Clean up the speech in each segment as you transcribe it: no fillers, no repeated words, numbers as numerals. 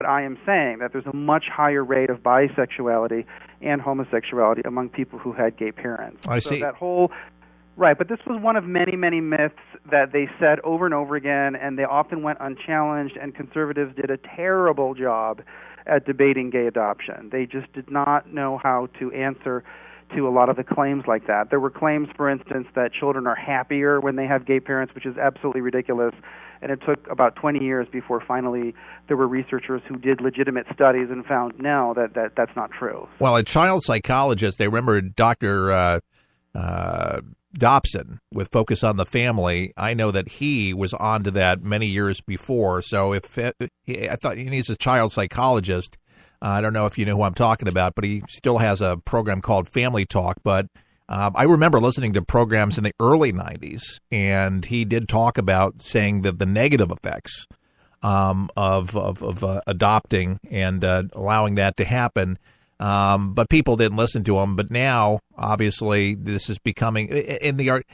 I am saying, that there's a much higher rate of bisexuality and homosexuality among people who had gay parents. I see. That whole Right, but this was one of many, many myths that they said over and over again, and they often went unchallenged, and conservatives did a terrible job at debating gay adoption. They just did not know how to answer to a lot of the claims like that. There were claims, for instance, that children are happier when they have gay parents, which is absolutely ridiculous, and it took about 20 years before finally there were researchers who did legitimate studies and found, no, that's not true. Well, a child psychologist, they remember Dr. Dobson with Focus on the Family. I know that he was onto that many years before. So I thought he's a child psychologist. I don't know if you know who I'm talking about, but he still has a program called Family Talk. But I remember listening to programs in the early 90s, and he did talk about saying that the negative effects of adopting and allowing that to happen. But people didn't listen to him. But now, obviously, this is becoming in the art.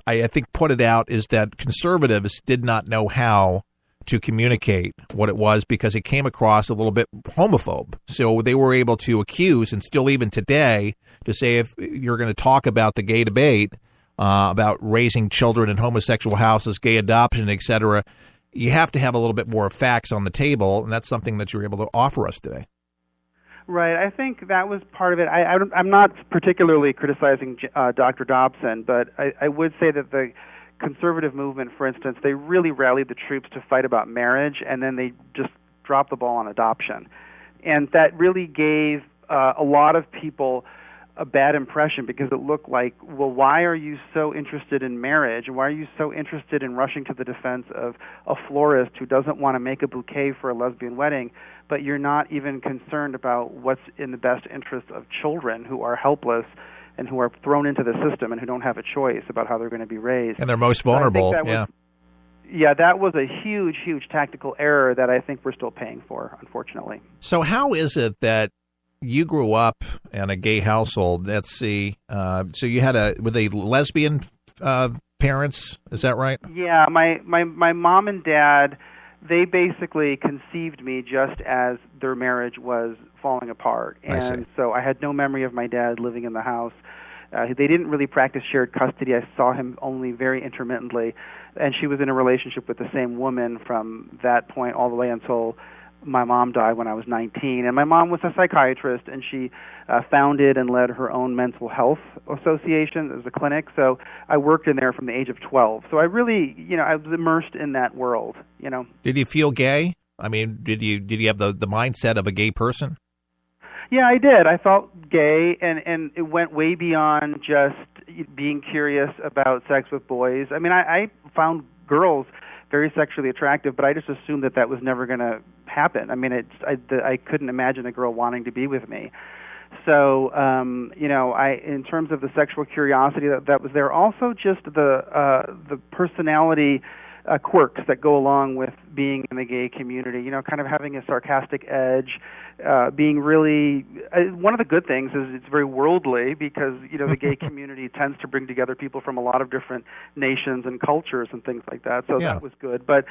I think, put it out is that conservatives did not know how to communicate what it was because it came across a little bit homophobe. So they were able to accuse, and still even today, to say if you're going to talk about the gay debate, about raising children in homosexual houses, gay adoption, etc., you have to have a little bit more facts on the table, and that's something that you're able to offer us today. Right. I think that was part of it. I'm not particularly criticizing Dr. Dobson, but I would say that the conservative movement, for instance, they really rallied the troops to fight about marriage, and then they just dropped the ball on adoption. And that really gave a lot of people a bad impression because it looked like, well, why are you so interested in marriage? Why are you so interested in rushing to the defense of a florist who doesn't want to make a bouquet for a lesbian wedding, but you're not even concerned about what's in the best interest of children who are helpless and who are thrown into the system and who don't have a choice about how they're going to be raised. And they're most vulnerable, that was a huge, huge tactical error that I think we're still paying for, unfortunately. So how is it that you grew up in a gay household? Let's see. So you had were they lesbian parents? Is that right? Yeah, my mom and dad, they basically conceived me just as their marriage was falling apart. And so I had no memory of my dad living in the house. They didn't really practice shared custody. I saw him only very intermittently. And she was in a relationship with the same woman from that point all the way until my mom died when I was 19. And my mom was a psychiatrist, and she founded and led her own mental health association. It was a clinic. So I worked in there from the age of 12. So I really, I was immersed in that world, Did you feel gay? I mean, did you have the mindset of a gay person? Yeah, I did. I felt gay, and it went way beyond just being curious about sex with boys. I mean, I found girls very sexually attractive, but I just assumed that was never going to happen. I mean, I couldn't imagine a girl wanting to be with me. So, in terms of the sexual curiosity that was there, also just the personality quirks that go along with being in the gay community, kind of having a sarcastic edge, being really, one of the good things is it's very worldly because, the gay community tends to bring together people from a lot of different nations and cultures and things like that. So that was good. But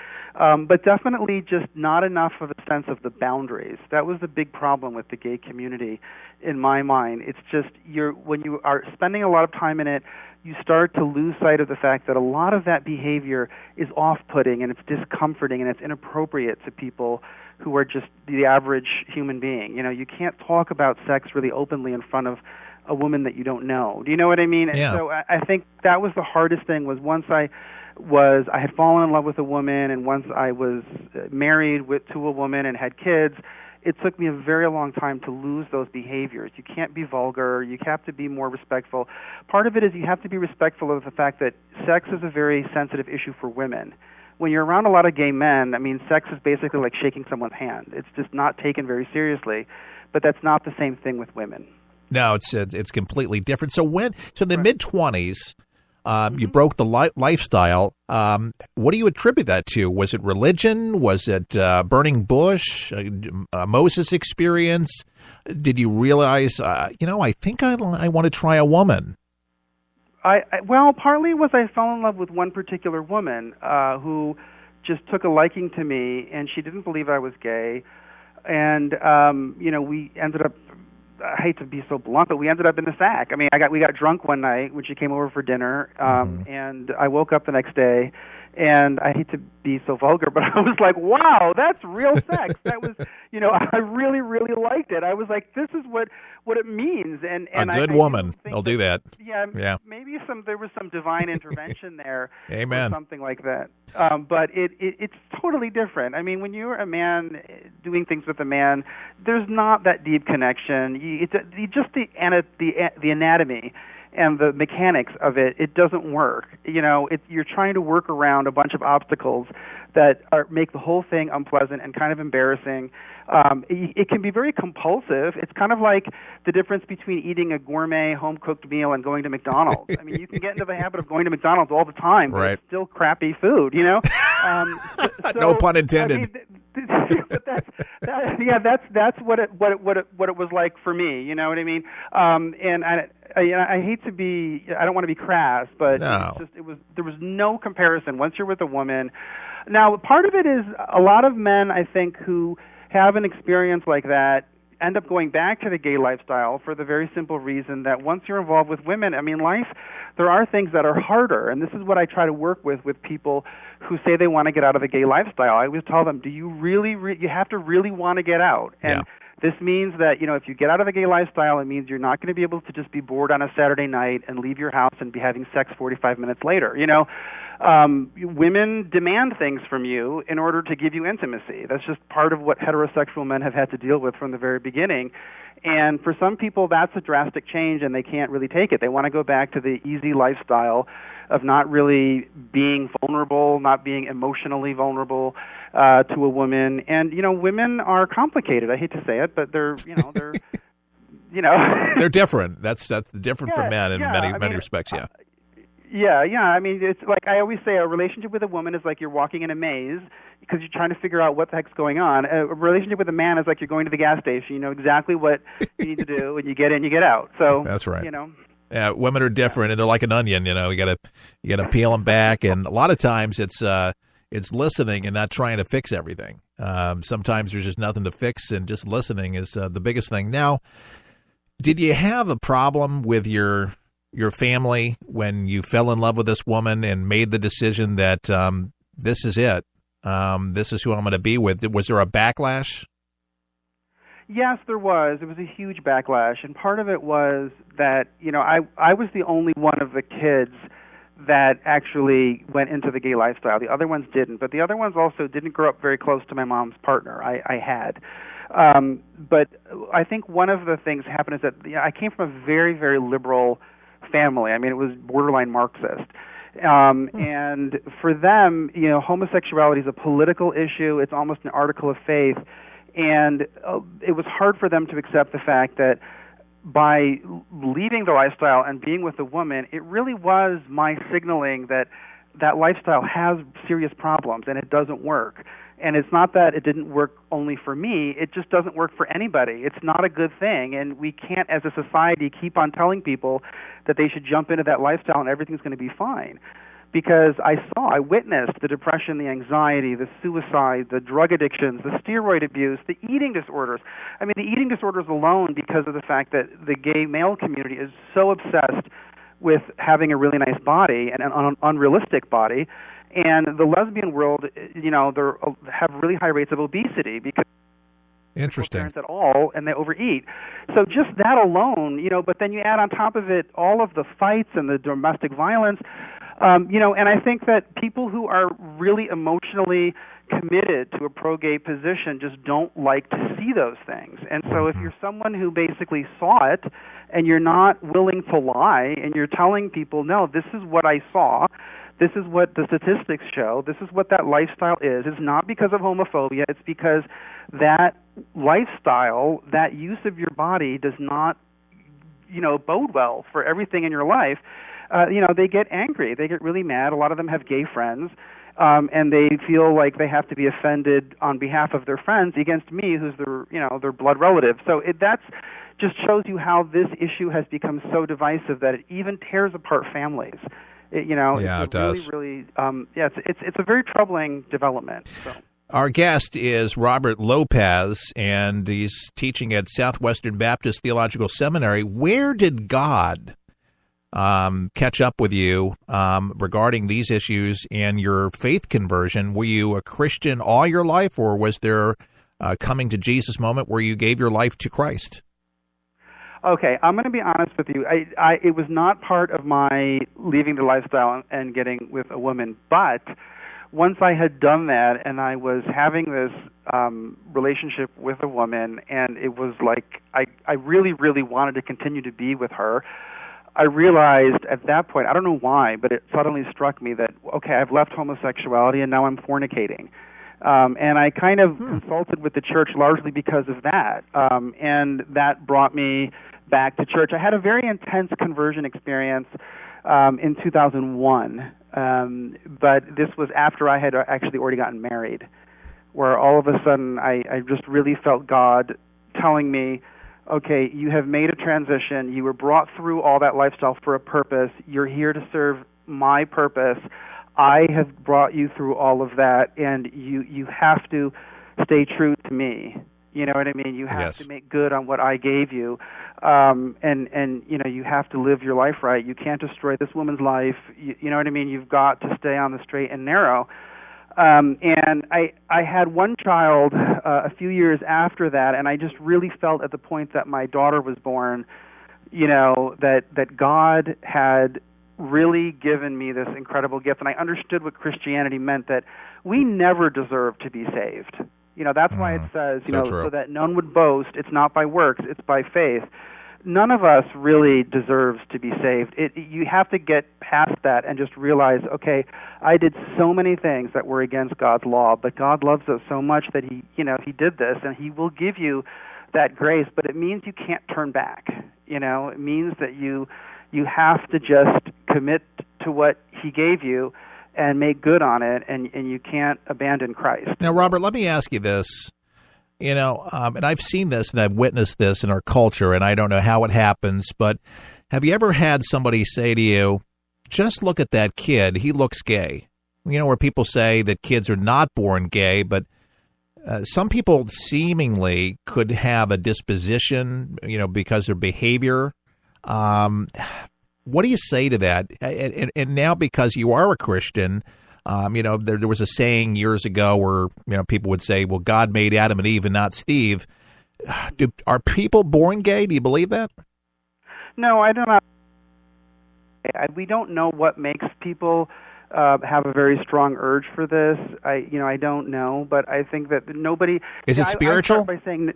definitely just not enough of a sense of the boundaries. That was the big problem with the gay community in my mind. It's just when you are spending a lot of time in it, you start to lose sight of the fact that a lot of that behavior is off-putting and it's discomforting and it's inappropriate to people who are just the average human being. You can't talk about sex really openly in front of a woman that you don't know. Do you know what I mean? Yeah. And so I think that was the hardest thing was once I had fallen in love with a woman and once I was married to a woman and had kids, it took me a very long time to lose those behaviors. You can't be vulgar. You have to be more respectful. Part of it is you have to be respectful of the fact that sex is a very sensitive issue for women. When you're around a lot of gay men, I mean, sex is basically like shaking someone's hand. It's just not taken very seriously, but that's not the same thing with women. No, it's completely different. So the mid-20s, you broke the lifestyle. What do you attribute that to? Was it religion? Was it burning bush? Moses experience? Did you realize, I think I want to try a woman? Well, partly was I fell in love with one particular woman who just took a liking to me, and she didn't believe I was gay. And we ended up, I hate to be so blunt, but we ended up in the sack. I mean, we got drunk one night when she came over for dinner, and I woke up the next day, and I hate to be so vulgar, but I was like, wow, that's real sex. That was, I really, really liked it. I was like, this is what it means. And a good woman will do that. Yeah. Maybe there was some divine intervention there. Amen. Or something like that. But it's totally different. I mean, when you're a man doing things with a man, there's not that deep connection. Just the anatomy and the mechanics of it doesn't work. You're trying to work around a bunch of obstacles that make the whole thing unpleasant and kind of embarrassing. It can be very compulsive. It's kind of like the difference between eating a gourmet home-cooked meal and going to McDonald's. I mean, you can get into the habit of going to McDonald's all the time, but it's still crappy food, No pun intended. I mean, but that's what it was like for me. You know what I mean? And I hate to be, I don't want to be crass, but no. There was no comparison once you're with a woman. Now, part of it is a lot of men, I think, who have an experience like that end up going back to the gay lifestyle for the very simple reason that once you're involved with women, I mean, there are things that are harder, and this is what I try to work with people who say they want to get out of the gay lifestyle. I always tell them, do you really, you have to really want to get out? And this means that, if you get out of the gay lifestyle, it means you're not going to be able to just be bored on a Saturday night and leave your house and be having sex 45 minutes later. Women demand things from you in order to give you intimacy. That's just part of what heterosexual men have had to deal with from the very beginning. And for some people, that's a drastic change, and they can't really take it. They want to go back to the easy lifestyle of not really being vulnerable, not being emotionally vulnerable to a woman. And, women are complicated. I hate to say it, but they're they're different. That's different from men in many respects, Yeah. I mean, it's like I always say, a relationship with a woman is like you're walking in a maze because you're trying to figure out what the heck's going on. A relationship with a man is like you're going to the gas station. You know exactly what you need to do, and you get in, you get out. So that's right. Yeah, women are different, and they're like an onion. You gotta peel them back, and a lot of times it's listening and not trying to fix everything. Sometimes there's just nothing to fix, and just listening is the biggest thing. Now, did you have a problem with your family when you fell in love with this woman and made the decision that this is it, this is who I'm going to be with? Was there a backlash? Yes, there was. It was a huge backlash, and part of it was that I was the only one of the kids that actually went into the gay lifestyle. The other ones didn't, but the other ones also didn't grow up very close to my mom's partner. I had. But I think one of the things happened is that I came from a very, very liberal family. I mean, it was borderline Marxist. And for them, homosexuality is a political issue. It's almost an article of faith. And it was hard for them to accept the fact that by leaving the lifestyle and being with a woman, it really was my signaling that lifestyle has serious problems and it doesn't work. And it's not that it didn't work only for me, it just doesn't work for anybody. It's not a good thing, and we can't, as a society, keep on telling people that they should jump into that lifestyle and everything's going to be fine. Because I witnessed the depression, the anxiety, the suicide, the drug addictions, the steroid abuse, the eating disorders. I mean, the eating disorders alone, because of the fact that the gay male community is so obsessed with having a really nice body and an unrealistic body. And the lesbian world, they have really high rates of obesity because interesting parents at all, and they overeat. So just that alone, but then you add on top of it all of the fights and the domestic violence, and I think that people who are really emotionally committed to a pro-gay position just don't like to see those things. And so if you're someone who basically saw it and you're not willing to lie and you're telling people, no, this is what I saw, this is what the statistics show, this is what that lifestyle is. It's not because of homophobia, it's because that lifestyle, that use of your body does not, bode well for everything in your life. They get angry, they get really mad. A lot of them have gay friends, and they feel like they have to be offended on behalf of their friends against me, who's their blood relative. So that's just shows you how this issue has become so divisive that it even tears apart families. Yeah, it's it a really, does. really, it's a very troubling development. So. Our guest is Robert Lopez, and he's teaching at Southwestern Baptist Theological Seminary. Where did God catch up with you regarding these issues and your faith conversion? Were you a Christian all your life, or was there a coming to Jesus moment where you gave your life to Christ? Okay, I'm going to be honest with you. It was not part of my leaving the lifestyle and getting with a woman, but once I had done that and I was having this relationship with a woman, and it was like I really, really wanted to continue to be with her, I realized at that point, I don't know why, but it suddenly struck me that, okay, I've left homosexuality and now I'm fornicating. And I kind of consulted with the church largely because of that. And that brought me back to church. I had a very intense conversion experience in 2001. But this was after I had actually already gotten married, where all of a sudden I just really felt God telling me, okay, you have made a transition. You were brought through all that lifestyle for a purpose. You're here to serve my purpose. I have brought you through all of that, and you have to stay true to me. You know what I mean? You have to make good on what I gave you, and you have to live your life right. You can't destroy this woman's life. You know what I mean? You've got to stay on the straight and narrow. And I had one child a few years after that, and I just really felt at the point that my daughter was born, that God had really given me this incredible gift, and I understood what Christianity meant, that we never deserve to be saved. That's why it says, so that none would boast. It's not by works, it's by faith. None of us really deserves to be saved. You have to get past that and just realize, okay, I did so many things that were against God's law, but God loves us so much that He did this, and He will give you that grace. But it means you can't turn back. It means that you have to just commit to what He gave you and make good on it, and you can't abandon Christ. Now, Robert, let me ask you this. And I've seen this and I've witnessed this in our culture, and I don't know how it happens, but have you ever had somebody say to you, just look at that kid, he looks gay? Where people say that kids are not born gay, but some people seemingly could have a disposition, because of their behavior. What do you say to that? And now, because you are a Christian, there was a saying years ago where, people would say, well, God made Adam and Eve and not Steve. Are people born gay? Do you believe that? No, I don't know. We don't know what makes people have a very strong urge for this. I don't know, but I think that nobody... Is it spiritual? I start by saying...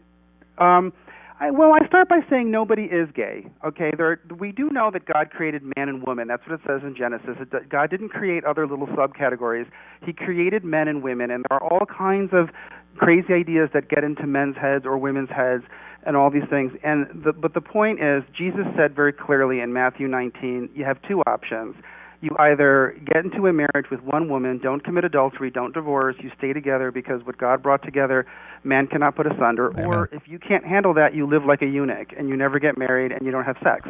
I start by saying nobody is gay. Okay, we do know that God created man and woman. That's what it says in Genesis. God didn't create other little subcategories. He created men and women, and there are all kinds of crazy ideas that get into men's heads or women's heads and all these things. But the point is, Jesus said very clearly in Matthew 19, you have two options. You either get into a marriage with one woman, don't commit adultery, don't divorce, you stay together because what God brought together, man cannot put asunder. Amen. Or if you can't handle that, you live like a eunuch and you never get married and you don't have sex.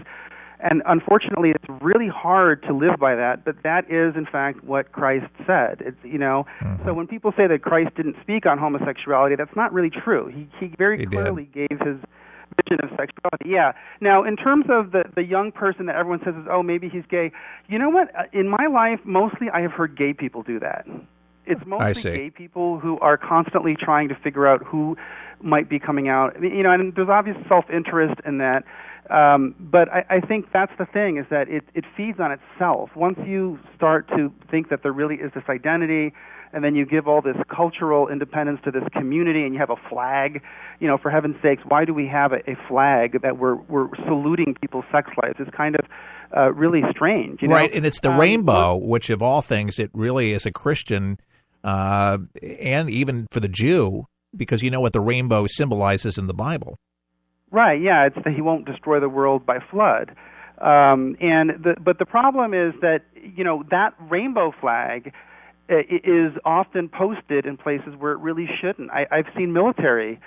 And unfortunately, it's really hard to live by that, but that is, in fact, what Christ said. It's, So when people say that Christ didn't speak on homosexuality, that's not really true. He very clearly gave his vision of sexuality. Yeah. Now, in terms of the young person that everyone says is, oh, maybe he's gay, you know what? In my life, mostly I have heard gay people do that. It's mostly gay people who are constantly trying to figure out who might be coming out. And there's obvious self-interest in that. But I think that's the thing, is that it feeds on itself. Once you start to think that there really is this identity, and then you give all this cultural independence to this community, and you have a flag, for heaven's sakes, why do we have a flag that we're saluting people's sex lives? It's kind of really strange. Right, and it's the rainbow, which of all things, it really is a Christian, and even for the Jew, because you know what the rainbow symbolizes in the Bible. Right, yeah, it's that He won't destroy the world by flood. But the problem is that, that rainbow flag is often posted in places where it really shouldn't. I've seen military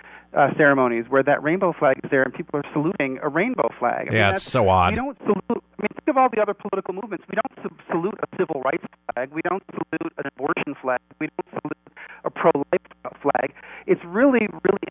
ceremonies where that rainbow flag is there and people are saluting a rainbow flag. I mean, it's so odd. We don't salute. I mean, think of all the other political movements. We don't salute a civil rights flag. We don't salute an abortion flag. We don't salute a pro-life flag. It's really, really